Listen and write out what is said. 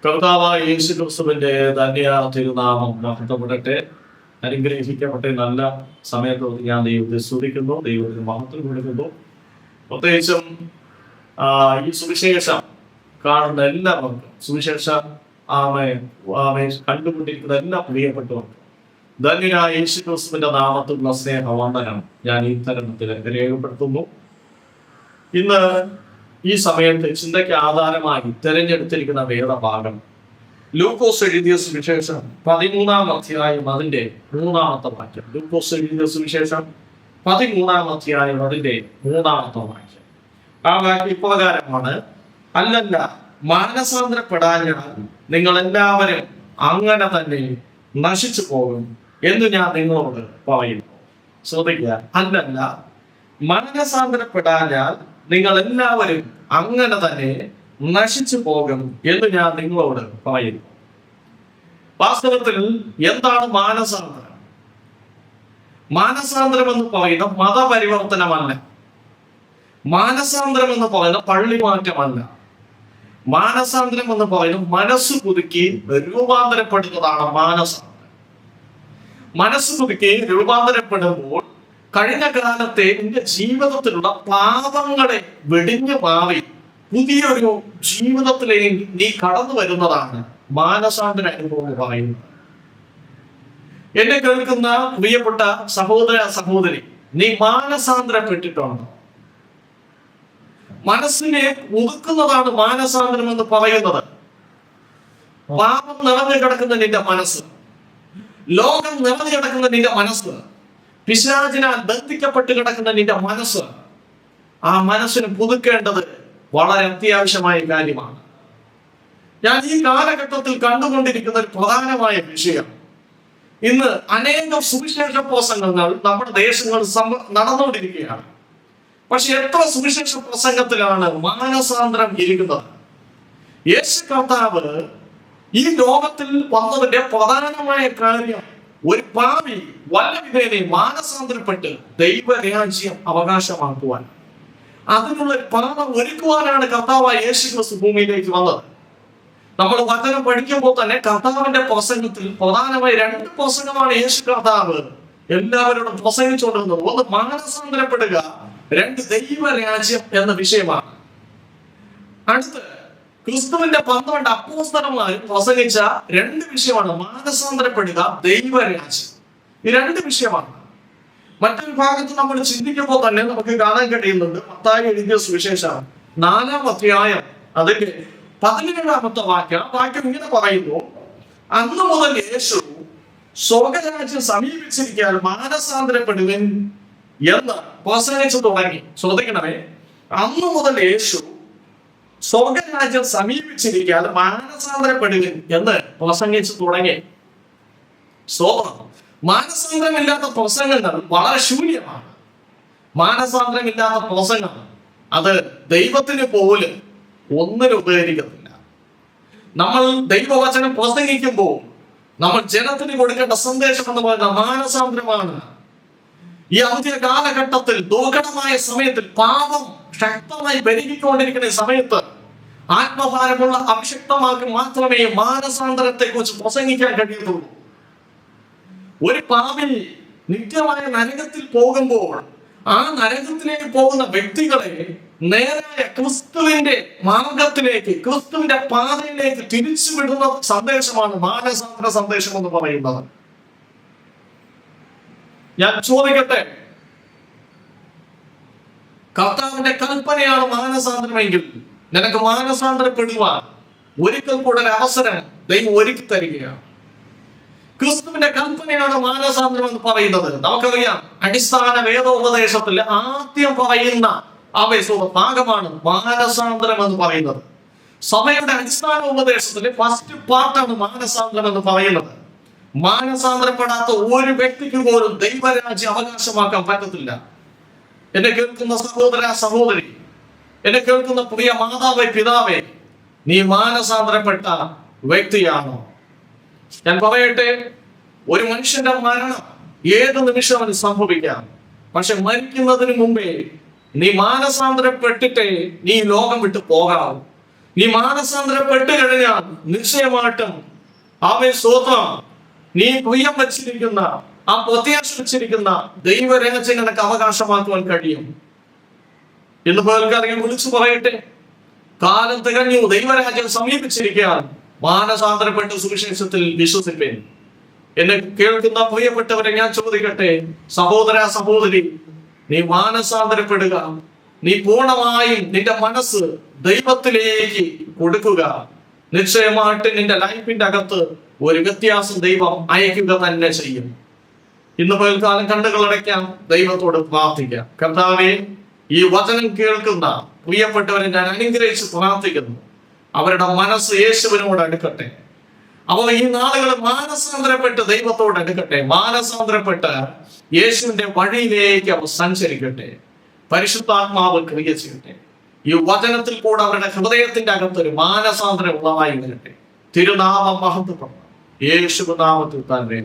കർത്താവായ യേശു ക്രിസ്തുവിന്റെ ധന്യ തിരുനാമം മഹത്വപ്പെടട്ടെ. അനുഗ്രഹിക്കപ്പെട്ട നല്ല സമയത്ത് ഞാൻ ദൈവത്തെ സ്തുതിക്കുന്നു, ദൈവത്തിന് മഹത്വം കൊടുക്കുന്നു. പ്രത്യേകിച്ചും ഈ സുവിശേഷം കാണുന്ന എല്ലാവർക്കും, സുവിശേഷം കണ്ടുകൊണ്ടിരിക്കുന്ന എല്ലാ പ്രിയപ്പെട്ടവർക്കും ധന്യനായ യേശു ക്രിസ്തുവിന്റെ നാമത്തിലുള്ള സ്നേഹവന്ദനം ഞാൻ ഈ തരുണത്തിൽ രേഖപ്പെടുത്തുന്നു. ഇന്ന് ഈ സമയത്ത് ചിന്തയ്ക്ക് ആധാരമായി തിരഞ്ഞെടുത്തിരിക്കുന്ന വേദഭാഗം ലൂക്കോസ് എഴുതിയ സുവിശേഷം 13-ാം അധ്യായം അതിന്റെ 3-ാമത്തെ വാക്യം. ലൂക്കോസ് എഴുതിയ സുവിശേഷം 13-ാം അധ്യായം അതിന്റെ 3-ാമത്തെ വാക്യം. ആ വാക്യം ഇപ്രകാരമാണ്: അല്ലല്ല, മാനസാന്തരപ്പെടാഞ്ഞാൽ നിങ്ങൾ എല്ലാവരും അങ്ങനെ തന്നെ നശിച്ചു പോകും എന്ന് ഞാൻ നിങ്ങളോട് പറയുന്നു. ശ്രദ്ധിക്കുക, അല്ലല്ല, മാനസാന്തരപ്പെടാഞ്ഞാൽ നിങ്ങൾ എല്ലാവരും അങ്ങനെ തന്നെ നശിച്ചു പോകും എന്ന് ഞാൻ നിങ്ങളോട് പറയുന്നു. വാസ്തവത്തിൽ എന്താണ് മാനസാന്തരം? മാനസാന്തരം എന്ന് പറയുന്ന മതപരിവർത്തനമല്ല. മാനസാന്തരം എന്ന് പറയുന്ന പള്ളിമാറ്റമല്ല. മാനസാന്തരം എന്ന് പറയുന്ന മനസ്സ് പുതുക്കി രൂപാന്തരപ്പെടുന്നതാണ് മാനസാന്തരം. മനസ്സ് പുതുക്കി രൂപാന്തരപ്പെടുമ്പോൾ കഴിഞ്ഞ കാലത്തെ നിന്റെ ജീവിതത്തിലുള്ള പാപങ്ങളെ വെടിഞ്ഞു മാറി പുതിയൊരു ജീവിതത്തിലേക്ക് നീ കടന്നു വരുന്നതാണ് മാനസാന്തര അനുഭവം എന്ന് പറയുന്നത്. എന്നെ കേൾക്കുന്ന പ്രിയപ്പെട്ട സഹോദര സഹോദരി, നീ മാനസാന്തരപ്പെട്ടിട്ടുണ്ടോ? മനസ്സിനെ ഒതുക്കുന്നതാണ് മാനസാന്തരം എന്ന് പറയുന്നത്. പാപം നിറഞ്ഞു കിടക്കുന്ന നിന്റെ മനസ്സ്, ലോകം നിറഞ്ഞു കിടക്കുന്ന നിന്റെ മനസ്സ്, പിശാചിനാൽ ബന്ധിക്കപ്പെട്ട് കിടക്കുന്ന നിന്റെ മനസ്സ്, ആ മനസ്സിന് പുതുക്കേണ്ടത് വളരെ അത്യാവശ്യമായ കാര്യമാണ്. ഞാൻ ഈ കാലഘട്ടത്തിൽ കണ്ടുകൊണ്ടിരിക്കുന്ന ഒരു പ്രധാനമായ വിഷയം, ഇന്ന് അനേകം സുവിശേഷ പ്രസംഗങ്ങൾ നമ്മുടെ ദേശങ്ങളിൽ നടന്നുകൊണ്ടിരിക്കുകയാണ്. പക്ഷെ എത്ര സുവിശേഷ പ്രസംഗത്തിലാണ് മാനസാന്തരം ഇരിക്കുന്നത്? യേശു കർത്താവ് ഈ ലോകത്തിൽ വന്നതിന്റെ പ്രധാനമായ കാര്യം ഒരു പാപി വല്ല വിധേനെ മാനസാന്തരപ്പെട്ട് ദൈവരാജ്യം അവകാശമാക്കുവാൻ, അതിനുള്ള പാഠം ഒരുക്കുവാനാണ് കർത്താവായ യേശു ക്രിസ്തു ഭൂമിയിലേക്ക് വന്നത്. നമ്മൾ വചനം പഠിക്കുമ്പോൾ തന്നെ കർത്താവിന്റെ പ്രസംഗത്തിൽ പ്രധാനമായി 2 പ്രസംഗമാണ് യേശു കർത്താവ് എല്ലാവരോടും പ്രസംഗിച്ചുകൊണ്ടിരുന്നത്. ഒന്ന് മാനസാന്തരപ്പെടുക, 2 ദൈവരാജ്യം എന്ന വിഷയമാണ്. അടുത്ത് ക്രിസ്തുവിന്റെ 12 അപ്പോസ്തലന്മാർ പ്രസംഗിച്ച 2 വിഷയമാണ്: മാനസാന്തരപ്പെടുക, ദൈവരാജ്യം. ഈ 2 വിഷയമാണ്. മറ്റൊരു ഭാഗത്ത് നമ്മൾ ചിന്തിക്കുമ്പോൾ തന്നെ നമുക്ക് കാണാൻ കഴിയുന്നുണ്ട്. മത്തായി എഴുതിയ സുവിശേഷം 4-ാം അധ്യായം അതിന്റെ 17-ാമത്തെ വാക്യം ഇങ്ങനെ പറയുന്നു: അന്ന് മുതൽ യേശു സ്വർഗരാജ്യം സമീപിച്ചിരിക്കാൻ മാനസാന്തരപ്പെടുവൻ എന്ന് പ്രസംഗിച്ചു തുടങ്ങി. ശ്രദ്ധിക്കണമേ, അന്ന് മുതൽ യേശു സ്വർഗരാജ്യം സമീപിച്ചിരിക്കാൻ മാനസാന്തരപ്പെടുവൻ എന്ന് പ്രസംഗിച്ചു തുടങ്ങി. മാനസാന്തരമില്ലാത്ത പ്രസംഗങ്ങൾ വളരെ ശൂന്യമാണ്. മാനസാന്തരമില്ലാത്ത പ്രസംഗം അത് ദൈവത്തിന് പോലും ഒന്നിനും ഉപകരിക്കുന്നില്ല. നമ്മൾ ദൈവവചനം പ്രസംഗിക്കുമ്പോൾ നമ്മൾ ജനത്തിന് കൊടുക്കേണ്ട സന്ദേശം എന്ന് പറയുന്ന മാനസാന്തരമാണ്. ഈ അവധിയ കാലഘട്ടത്തിൽ, ദുർഘടമായ സമയത്തിൽ, പാപം ശക്തമായി പെരുകിക്കൊണ്ടിരിക്കുന്ന സമയത്ത് ആത്മഭാരമുള്ള അഭിഷക്തമാക്കി മാത്രമേ മാനസാന്തരത്തെ കുറിച്ച് പ്രസംഗിക്കാൻ കഴിയത്തുള്ളൂ. ഒരു പാപി നിത്യമായ നരകത്തിൽ പോകുമ്പോൾ ആ നരകത്തിലേക്ക് പോകുന്ന വ്യക്തികളെ നേരായ ക്രിസ്തുവിന്റെ മാർഗത്തിലേക്ക്, ക്രിസ്തുവിന്റെ പാതയിലേക്ക് തിരിച്ചുവിടുന്ന സന്ദേശമാണ് മാനസാന്തര സന്ദേശം എന്ന് പറയുന്നത്. ഞാൻ ചോദിക്കട്ടെ, കർത്താവിന്റെ കൽപ്പനയാണ് മാനസാന്തരമെങ്കിൽ നിനക്ക് മാനസാന്തരപ്പെടുവാൻ ഒരിക്കൽ കൂടെ ഒരു അവസരം ദൈവം ഒരുക്കി തരികയാണ്. ക്രിസ്തുവിന്റെ കൽപ്പനയാണ് മാനസാന്തരം എന്ന് പറയുന്നത്. നമുക്കറിയാം, അടിസ്ഥാന വേദോപദേശത്തിൽ ആദ്യം പറയുന്ന ഭാഗമാണ് മാനസാന്തരം എന്ന് പറയുന്നത്. സഭയുടെ അടിസ്ഥാന ഉപദേശത്തിലെ ഫസ്റ്റ് പാർട്ടാണ് മാനസാന്തരം എന്ന് പറയുന്നത്. മാനസാന്തരപ്പെടാത്ത ഒരു വ്യക്തിക്ക് പോലും ദൈവരാജ്യം അവകാശമാക്കാൻ പറ്റത്തില്ല. എന്നെ കേൾക്കുന്ന സഹോദര സഹോദരി, എന്നെ കേൾക്കുന്ന പ്രിയ മാതാവേ പിതാവേ, നീ മാനസാന്തരപ്പെട്ട വ്യക്തിയാണോ? ഞാൻ പറയട്ടെ, ഒരു മനുഷ്യന്റെ മരണം ഏത് നിമിഷം അത് സംഭവിക്കാം. പക്ഷെ മരിക്കുന്നതിന് മുമ്പേ നീ മാനസാന്തരപ്പെട്ടിട്ടേ നീ ലോകം വിട്ടു പോകാവൂ. നീ മാനസാന്തരപ്പെട്ട് കഴിഞ്ഞാൽ നിശ്ചയമായിട്ടും സ്തോത്രം, നീ പ്രിയം വച്ചിരിക്കുന്ന ആ പ്രത്യാശ വച്ചിരിക്കുന്ന ദൈവരഹസ്യം നിനക്ക് അവകാശമാക്കുവാൻ കഴിയും. ഇന്ന് പേർക്കറിയാൻ വിളിച്ചു പറയട്ടെ, കാലം തികഞ്ഞു, ദൈവരാജ്യം സമീപിച്ചിരിക്കാൻ മാനസാന്തരപ്പെട്ട് സുവിശേഷത്തിൽ വിശ്വസിപ്പേൻ. എന്നെ കേൾക്കുന്ന പ്രിയപ്പെട്ടവരെ ഞാൻ ചോദിക്കട്ടെ, സഹോദര സഹോദരി, നീ മാനസാന്തരപ്പെടുക. നീ പൂർണ്ണമായും നിന്റെ മനസ്സ് ദൈവത്തിലേക്ക് കൊടുക്കുക. നിശ്ചയമായിട്ട് നിന്റെ ലൈഫിന്റെ അകത്ത് ഒരു വ്യത്യാസം ദൈവം അയക്കുക തന്നെ ചെയ്യും. ഇന്ന് പകൽക്കാലം കണ്ണുകൾ അടയ്ക്കാം, ദൈവത്തോട് പ്രാർത്ഥിക്കാം. കർത്താവേ, ഈ വചനം കേൾക്കുന്ന പ്രിയപ്പെട്ടവരെ ഞാൻ അനുഗ്രഹിച്ച് പ്രാർത്ഥിക്കുന്നു. അവരുടെ മനസ്സ് യേശുവിനോട് അടുക്കട്ടെ. അവർ ഈ നാളുകൾ മാനസാന്തരപ്പെട്ട് ദൈവത്തോട് അടുക്കട്ടെ. മാനസാന്തരപ്പെട്ട് യേശുവിന്റെ വഴിയിലേക്ക് അവർ സഞ്ചരിക്കട്ടെ. പരിശുദ്ധാത്മാവ് ക്രിയ ചെയ്യട്ടെ. ഈ വചനത്തിൽ കൂടെ അവരുടെ ഹൃദയത്തിന്റെ അകത്തൊരു മാനസാന്തരം ഉളവായി വരട്ടെ. തിരുനാമം മഹത്വപ്പെടണം. യേശു നാമത്തിൽ തന്നെ.